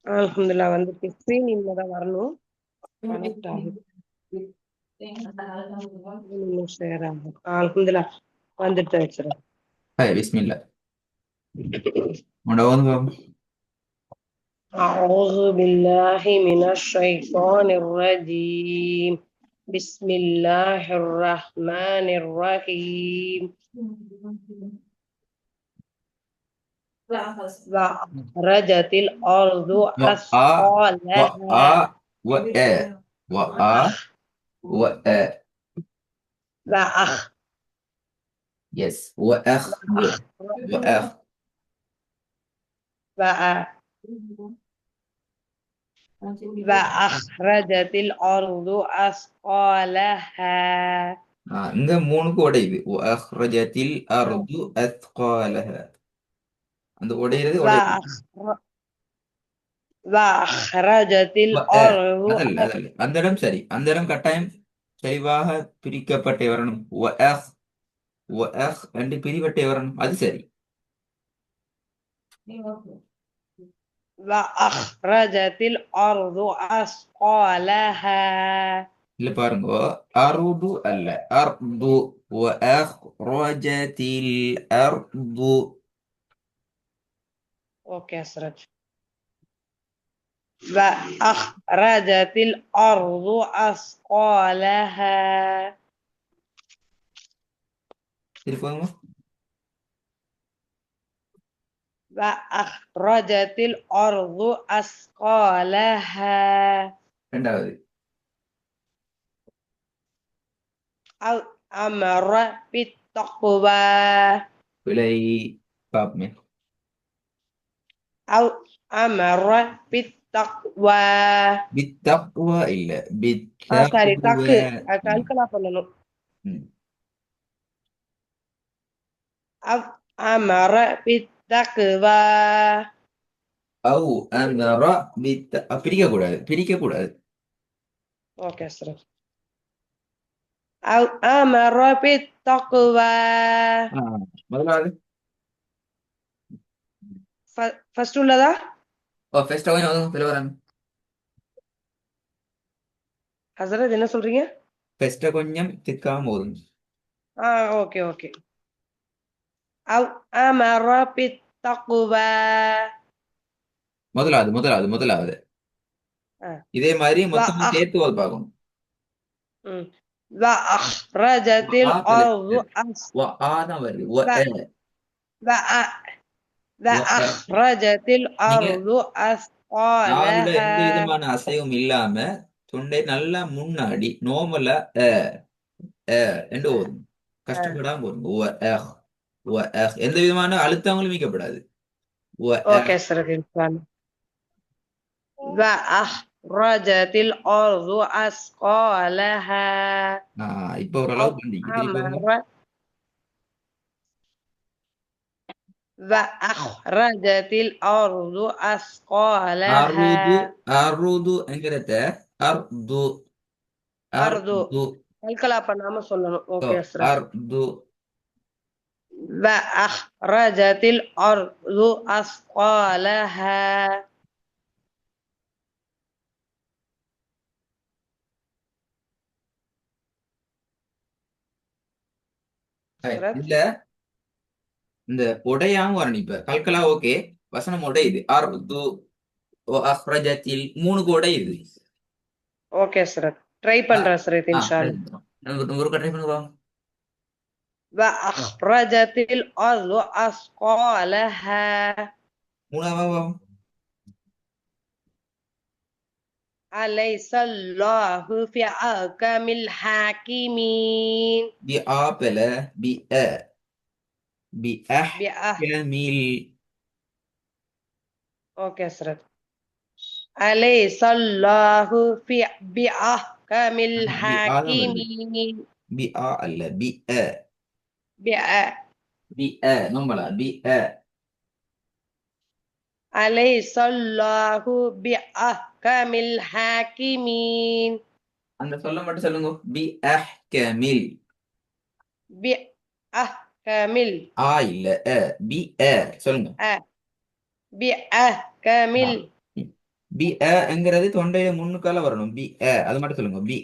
அல்ஹம்துலில்லாஹ் வந்துட்டு ஸ்க்ரீன் இனிமேதான் வரணும். கனெக்ட் ஆகுது. இன்னும் ஷேர் ஆகும். அல்ஹம்துலில்லாஹ் வந்துட்டு வச்சுறேன். هاي بسم الله ونعوذ أعوذ بالله من الشيطان الرجيم. بسم الله الرحمن الرحيم. وأخرجت الأرض وآ أثقالها. وآ وآ وآ وآ وأخ يس وأخ وأخ وأ- وأخرجت الأرض أثقالها. இங்க மூணுக்கு உடையுது وأخرجت الأرض أثقالها அந்த உடையிறது உடையுது وأخر- وأخرجت الأرض அதல்ல அந்த இடம் சரி அந்த இடம் கட்டாயம் தெளிவாக பிரிக்கப்பட்டே வரணும் وأخ وأخ ரெண்டு பிரிவட்டே வரணும் அது சரி وأخرجت الأرض أثقالها. இல்ல பாருங்க அருது அல்ல அர்து وأخرجت الأرض أوكي أسرج. وأخرجت الأرض أثقالها. திருப்பங்க وأخرجت الأرض أثقالها. ரெண்டாவது أو أمر بالتقوى. விலை பாப்பமே أو أمر بالتقوى. بالتقوى இல்ல சரி بالتقوى தக்கு கல்கலா பண்ணணும். ம். أو أمر بالتقوى. أو أمر பிரிக்க கூடாது ஓகே சார். أو أمر بالتقوى. முதலாவது ஃபர்ஸ்ட் உள்ளதா? ஃபர்ஸ்ட் கொஞ்சம் பிலவரம் ஹசரத் என்ன சொல்றீங்க? ஃபர்ஸ்ட் கொஞ்சம் திக்காம போதும் ஓகே ஓகே. أو أمر بالتقوى. முதலாவது இதே மாதிரி மொத்தமா சேர்த்து ஒரு பார்க்கணும் وأخرجت الأرض தான் வருது وأخرجت الأرض நாவுல أثقالها. எந்த விதமான அசைவும் இல்லாம தொண்டை நல்லா முன்னாடி நோமலா என்று ஓடும் கஷ்டப்படாம ஓடும் எந்த விதமான அழுத்தங்களும் மீக்கப்படாது ஓகே சார். وأخرجت الأرض أثقالها. இப்ப ஓரளவுக்கு பண்ணிக்கு وأخرجت الأرض أثقالها. அருது என்கிறத அர்து அர்து கல்கலா பண்ணாம சொல்லணும். Okay sir. அர்து وأخرجت الأرض أثقالها. இல்ல இந்த உடையாம வரணும் இப்ப கல்கலா ஓகே வசனம் உடையுது அர்து அஹ்ரஜத்தில் மூணுக்கு உடையுது ஓகே சார். ட்ரை பண்றேன் சார் இது இன்ஷா அல்லாஹ். ஒரு ட்ரை பண்ணுங்க وأخرجت الأرض أثقالها. மூணாவது أليس الله في أحكم الحاكمين. بآبل بأحكمل اوكي سرد. أليس الله في بأحكم الحاكمين. அல்ல நோம்பலா أليس الله بأحكم الحاكمين. அந்த சொல்ல மட்டும் சொல்லுங்க بأحكمل بأحكمل இல்ல சொல்லுங்க بأحكمل பி எங்கிறது தொண்டையில முன்னுக்கால வரணும். பி அது மட்டும் சொல்லுங்க. பி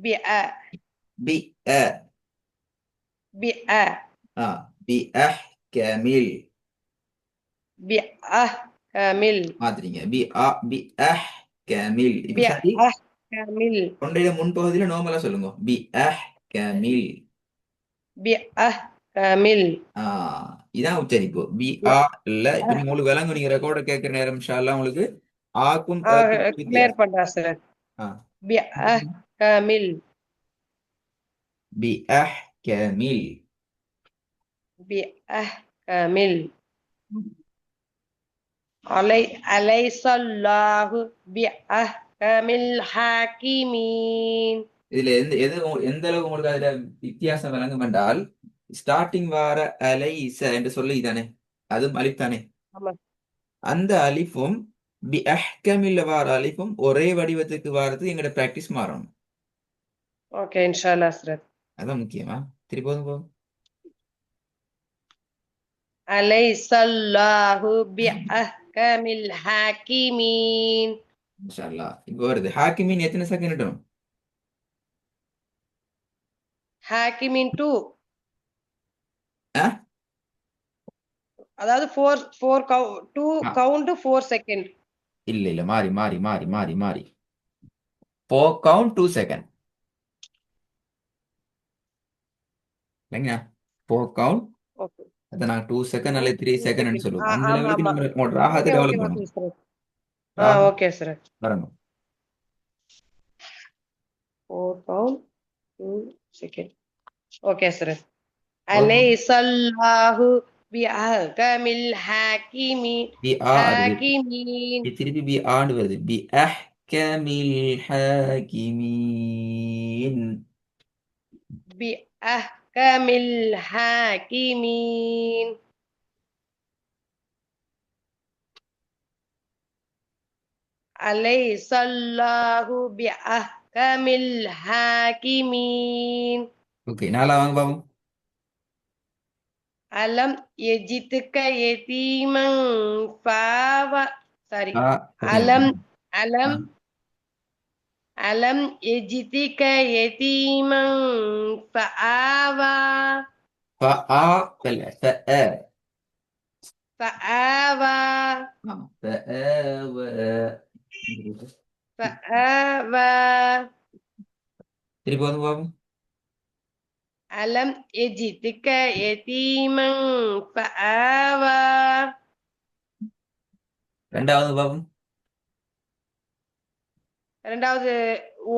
بأ பி بأ ஆ பி கேமில் بأ كامل மாத்துறீங்க. கேமில். இப்ப சரி, بأ كامل தொண்டையில முன்பகுதியில நோமலா சொல்லுங்க. பி கேமில். بأ كامل இதான் உச்சரிப்பு. பி இல்ல. இப்ப நீங்க உங்களுக்கு விளங்கும். நீங்க ரெக்கார்ட கேட்கிற நேரம் இன்ஷா அல்லாஹ் உங்களுக்கு ஆக்கும் க்கும் கிளியர் வித்தியாசம். பண்றேன் சார் ஆ بأ كامل பி கேமில். بأ كامل أليس الله بأحكم الحاكمين இதுல எந்த அளவு உங்களுக்கு அதுல வித்தியாசம் விளங்கும் என்றால், ஸ்டார்டிங் வார அலைச என்று சொல்லி தானே, அதுவும் அலிஃப் தானே. ஆமா அந்த அலிஃபும் பி அஹ்கமில் வார அலிஃபும் ஒரே வடிவத்துக்கு வாரது எங்களோட பிராக்டிஸ் மாறணும். ஓகே இன்ஷா அல்லாஹ் சார் அதான் முக்கியமா. திருப்பி போதும். أليس الله بأحكم الحاكمين இன்ஷா அல்லாஹ். இப்ப வருது ஹாக்கிமின். எத்தனை செகண்ட் இடணும்? حاكمين 2 ஆ? அதாவது 2 ஆ, கவுண்ட் 4 செகண்ட் இல்ல மாறி மாறி மாறி மாறி மாறி 4 கவுண்ட் 2 செகண்ட் இல்லைங்க. 4 கவுண்ட் ஓகே அதை நான் 2 செகண்ட் அல்லது 3 செகண்ட் சொல்லுவோம். அந்த ஆமா லெவலுக்கு ஆமா நம்ம உங்களோட ராகத்தை ஓகே ஓகே டெவலப் ஓகே பண்ணணும். சார் ராகம் ஓகே சார் வரணும். 4 கவுண்ட் 2 செகண்ட் ஓகே சார் போதுமா? أليس الله بأحكم الحاكمين பி வருது. حاكمين திருப்பி பி வருது. பி அஹ்கமில் ஹாகிமீன். بأحكم الحاكمين أليس الله بأحكم الحاكمين ஓகே, நாளா வாங்க பாப்போம். ألم يجدك يتيما فآوى sorry ஓகே. ألم ஆ ألم ألم يجدك يتيما فآوى فآ بلا فآ فآوى فآوى. فآوى திருப்பி வந்து பாப்போம். ألم يجدك يتيما فآوى ரெண்டாவது பாப்போம். ரெண்டாவது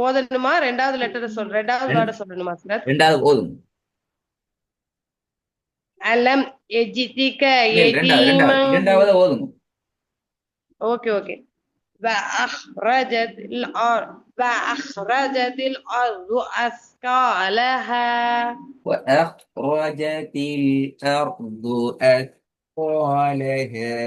ஓதணுமா ரெண்டாவது லெட்டர் ரெண்டாவது வேர்டை சொல்லணுமா சார் ரெண்டாவது போதும். ألم يجدك ரெண்டாவது يتيما இரண்டாவது ஓதும். اوكي اوكي وأخرجت الأرض أثقالها وأخرجت الأرض أثقالها.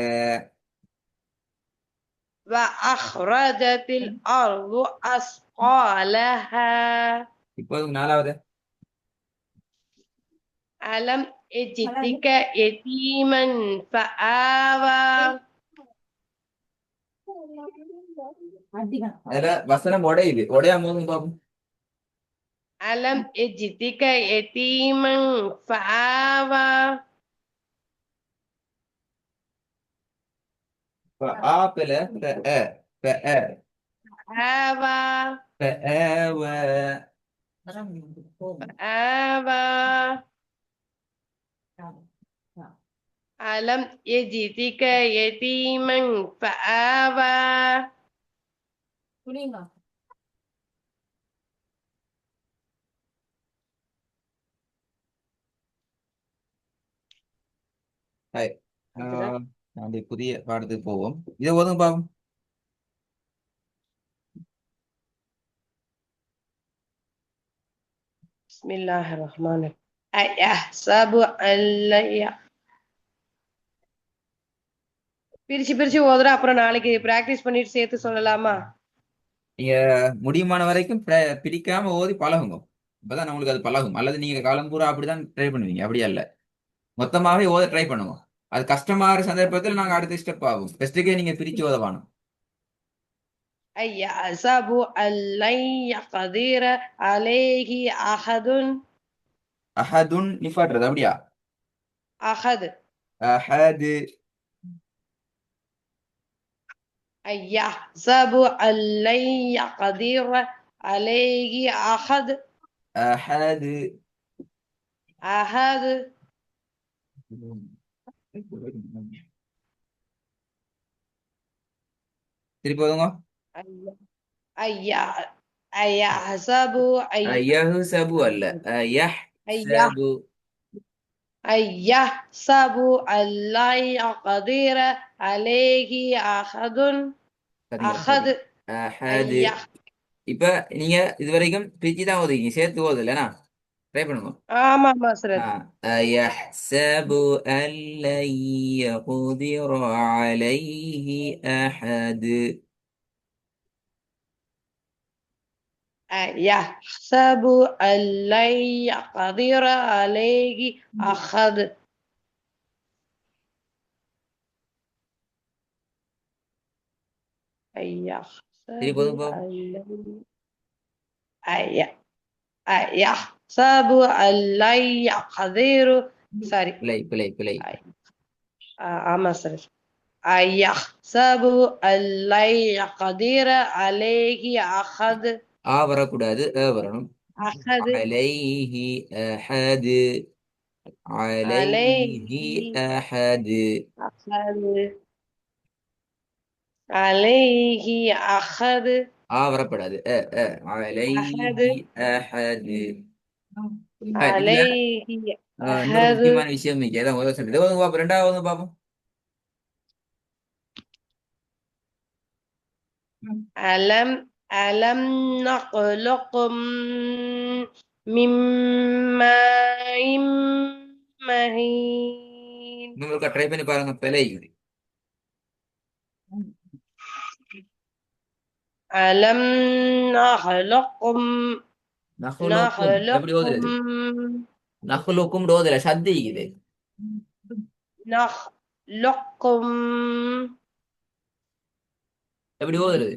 وأخرجت الأرض أثقالها இப்போது நாலாவது. ألم يجدك يتيما فآوى அதுல வசனம் உடையுது. உடையாம போதும் பாப்போம். ألم يجدك يتيما فآوى فآبل فآ آوى فآوى. آوى ألم يجدك يتيما فآوى ஹாய். நான் புதிய பாடத்துக்கு போவோம். இதை ஓதுங்க பாப்போம். بسم الله الرحمن الرحيم أيحسب أن لا பிரிச்சு பிரிச்சு ஓதுறேன் அப்புறம் நாளைக்கு பிராக்டிஸ் பண்ணிட்டு சேர்த்து சொல்லலாமா நீங்க முடியுமான வரைக்கும் பிரிக்காம ஓதி பழகுங்க. அப்பதான் உங்களுக்கு அது பழகும். அல்லது நீங்க காலம் பூரா அப்படிதான் ட்ரை பண்ணுவீங்க. அப்படியா இல்ல, மொத்தமாவே ஓத ட்ரை பண்ணுவோம். அது கஷ்டமான சந்தர்ப்பத்தில் நாங்க அடுத்த ஸ்டெப் ஆகும். ஃபர்ஸ்ட்டுக்கே நீங்க பிரிச்சு ஓதவானும். أيحسب أن لن يقدر عليه أحد அஹதுன் நிஃபாட்டுறது அப்படியா? أحد அஹது أيحسب أن لن يقدر عليه أحد அஹது أحد திருப்பி போதுங்க. أي- أيحسب யஹ்சபு அல்ல, أي யஹ்சபு. أيحسب أن لن يقدر عليه أحد சரியா أحد சரி. அஹது. أيح இப்ப நீங்க இது வரைக்கும் பிரிச்சு தான் ஓதுவீங்க, சேர்த்து ஓது இல்லைனா? ட்ரை பண்ணுங்க. ஆமா மாஸ்டர் أيحسب أن لن يقدر عليه أحد. يحسب أن لن يقدر عليه أحد சரி يحسب போதும் போ. أن لن أي- يحسب أن لن يقدر sorry பிழை பிழை பிழை. ஆமா சார் يحسب أن لن يقدر عليه أحد ஆ வரக்கூடாது, வரணும். أحد عليه أحد. عليه عليه أحد. أحد عليه أحد ஆ வரப்படாது, عليه أحد أحد. இதுல عليه இன்னொரு أحد முக்கியமான விஷயம் இருக்கு, அதான் முதல்ல சொல்லிட்டு ஓதுங்க பாப்போம். ரெண்டாவது பாப்போம். ألم نخلقكم من ماء مهين உங்களுக்கு ட்ரை பண்ணி பாருங்க, பிழை இது. ألم نخلقكم நஹ்லுக்கும் எப்படி ஓதுறது? நஹ்லுக்கும் ஓதுல, சத்தி இது. نخلقكم எப்படி ஓதுறது?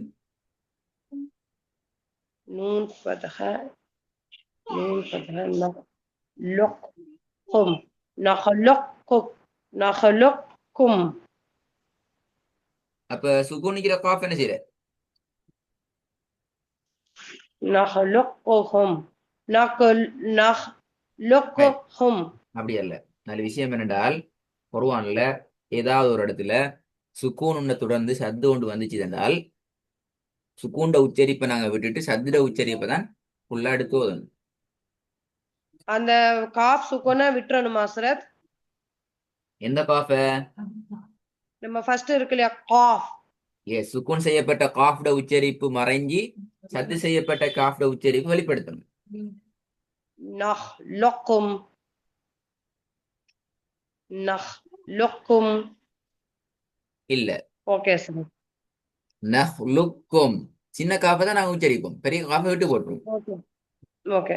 نون فتحة نخلقكم نخلقكم نخلقكم அப்ப சுகுனிக்கிற காஃப் என்ன செய்யற? نخلقهم نخلقهم அப்படி அல்ல. நல்ல விஷயம் என்னென்றால், குர்ஆன்ல ஏதாவது ஒரு இடத்துல சுக்கூன் உன்னை தொடர்ந்து சத்து கொண்டு வந்துச்சு என்றால், சுக்கூண்ட உச்சரிப்பை நாங்க விட்டுட்டு சத்துட உச்சரிப்பை தான் ஃபுல்லா எடுத்து ஓதணும். அந்த காஃப் சுக்குன விட்டுறணுமா சரத்? எந்த காஃப? நம்ம ஃபர்ஸ்ட் இருக்கு இல்லையா காஃப், சுக்கூன் செய்யப்பட்ட காஃப்ட உச்சரிப்பு மறைஞ்சி சத்து செய்யப்பட்ட காஃப்ட உச்சரிப்பு வெளிப்படுத்தணும். نخلقكم نخلقكم இல்ல, ஓகே சார் நஹ்லுக்கும் சின்ன காஃபை தான் நாங்க உச்சரிப்போம், பெரிய காஃபை விட்டு போட்டுருவோம். ஓகே ஓகே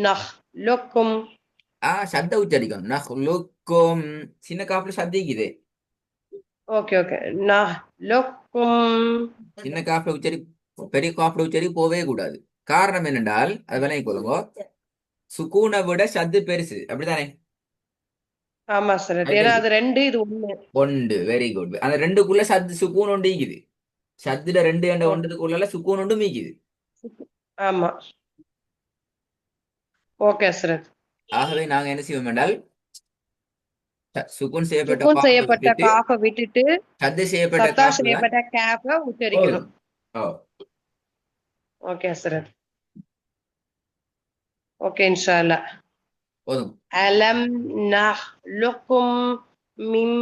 نخلقكم சத்த உச்சரிக்கணும். நஹ்லுக்கும் சின்ன காஃப்ல சத்திக்குது. ஓகே ஓகே نخلقكم சின்ன காஃப்ல உச்சரி பெரிய காஃப்ல உச்சரி போவே கூடாது. காரணம் என்னென்றால், அது விளங்கி கொள்ளுங்க, சுக்கூனை விட சத்து பெருசு, அப்படித்தானே? ஆமா சார், ஏன்னா அது ரெண்டு இது ஒண்ணு. ஒன்று, வெரி குட். அந்த ரெண்டுக்குள்ள சத்து சுக்கூன் ஒன்று ஈக்குது. சத்துல ரெண்டு என்ற ஒன்றுக்குள்ள சுக்கூன் ஒன்று மீக்குது. ஆமா ஓகே சார். ஆகவே நாங்க என்ன செய்வோம் என்றால், சுக்கூன் செய்யப்பட்ட சுக்குன் காஃபை செய்யப்பட்ட விட்டுட்டு காஃபை விட்டுட்டு சத்து செய்யப்பட்ட சத்தா காஃப்ல தான் செய்யப்பட்ட கேஃபை உச்சரிக்கணும். ஓ. ஓகே சார், ஓகே இன்ஷா அல்லாஹ். போதும். அலம் நஹ்லுக்கும் மின்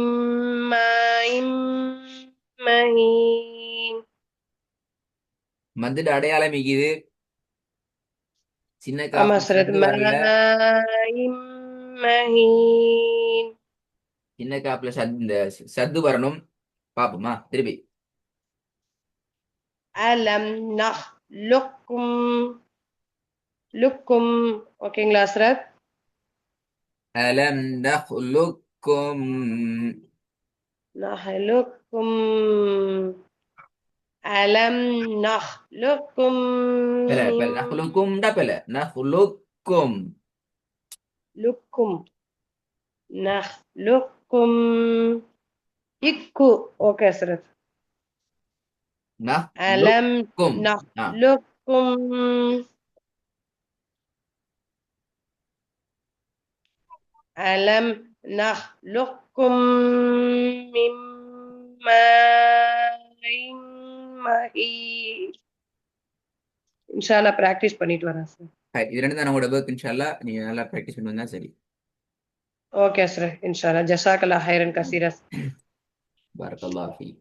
மாஇன் மஹீன். மதுட அடையாளம் ஈக்குது. சின்ன ஆமா காஃப்ல சார், சத்து வரல. மாஇன் மஹீன். சின்ன காஃப்ல சத்து வரணும். பாப்போமா திருப்பி? அலம் நஹ்லுக்கும் லுக்கும். ஓகேங்களா சார்? அலம் நஹ்லுக்கும் நஹ்லுக்கும் அலம் நஹ்லுக்கும் பெல பெல மின் நஹ்லுக்கும்டா பெல நஹ்லுக்கும் லுக்கும் நஹ்லுக்கும் இக்கு ஓகே ஹஸ்ரத் அலம் நஹ்லுக்கும் ஆ நஹ்லுக்கும் அலம் நஹ்லுக்கும் மின் மாஇன் மஹீன் இன்ஷா அல்லாஹ் பிராக்டிஸ் பண்ணிட்டு வரேன் சார். இது ரெண்டு தான் நம்மளோட ஒர்க் இன்ஷால்லா நீங்க நல்லா ப்ராக்டிஸ் பண்ணி வந்தா சரி. ஓகே சார் இன்ஷா அல்லாஹ் ஜஸாக்கல்லாஹ் ஹைரன் கசீரா. பரக்கல்லாஹு ஃபீக்.